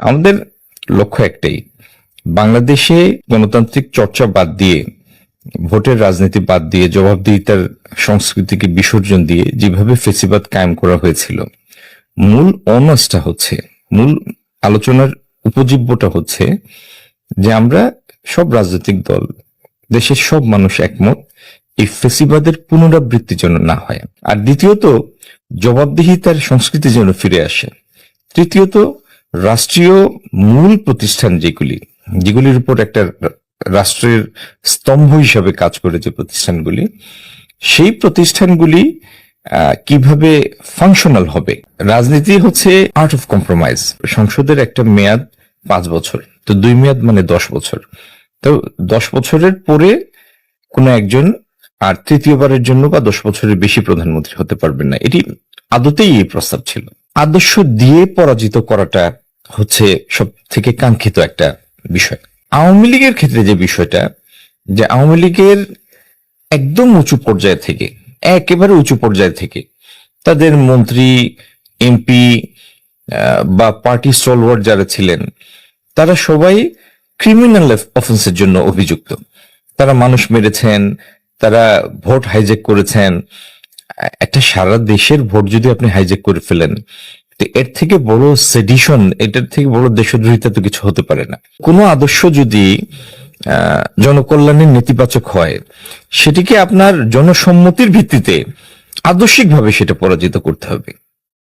আমাদের লক্ষ্য একটাই, বাংলাদেশে গণতান্ত্রিক চর্চা বাদ দিয়ে, ভোটের রাজনীতি বাদ দিয়ে, জবাবদিহিতার সংস্কৃতিকে বিসর্জন দিয়ে যেভাবে ফেসিবাদ কায়েম করা হয়েছিল, মূল অনার্সটা হচ্ছে, মূল আলোচনার উপজীব্যটা হচ্ছে যে আমরা সব রাজনৈতিক দল, দেশের সব মানুষ একমত এই ফেসিবাদের পুনরাবৃত্তি যেন না হয়। আর দ্বিতীয়ত, জবাবদিহিতার সংস্কৃতি যেন ফিরে আসে। তৃতীয়ত, রাষ্ট্রীয় মূল প্রতিষ্ঠান যেগুলির উপর একটা রাষ্ট্রের স্তম্ভ হিসাবে কাজ করে যে প্রতিষ্ঠানগুলি, সেই প্রতিষ্ঠানগুলি কিভাবে ফাংশনাল হবে। রাজনীতি হচ্ছে আর্ট অফ কম্প্রোমাইজ। সংসদের একটা মেয়াদ 5 বছর, তো 2 মেয়াদ মানে 10 বছর। তো 10 বছরের পরে কোন একজন আর তৃতীয়বারের জন্য বা 10 বছরের বেশি প্রধানমন্ত্রী হতে পারবেন না। এটি আদতেই এই প্রস্তাব ছিল। আদর্শ দিয়ে পরাজিত করাটা হচ্ছে সব থেকে কাঙ্ক্ষিত একটা বিষয়। আওয়ামী লীগের ক্ষেত্রে যে বিষয়টা, যে আওয়ামী লীগের একদম উঁচু পর্যায়ে থেকে, একেবারে উঁচু পর্যায়ে থেকে তাদের মন্ত্রী, এমপি বা পার্টি স্টলওয়ার্ড যারা ছিলেন, তারা সবাই ক্রিমিনাল অফেন্সের জন্য অভিযুক্ত। তারা মানুষ মেরেছেন, তারা ভোট হাইজ্যাক করেছেন। একটা সারা দেশের ভোট যদি আপনি হাইজ্যাক করে ফেলেন, এর থেকে বড় সেডিশন, এটার থেকে বড় দেশদ্রোহিতা তো কিছু হতে পারে না। কোনো আদর্শ যদি জনকল্যাণের নেতিবাচক হয়, সেটিকে আপনার জনসম্মতির ভিত্তিতে আদর্শিকভাবে সেটা পরাজিত করতে হবে।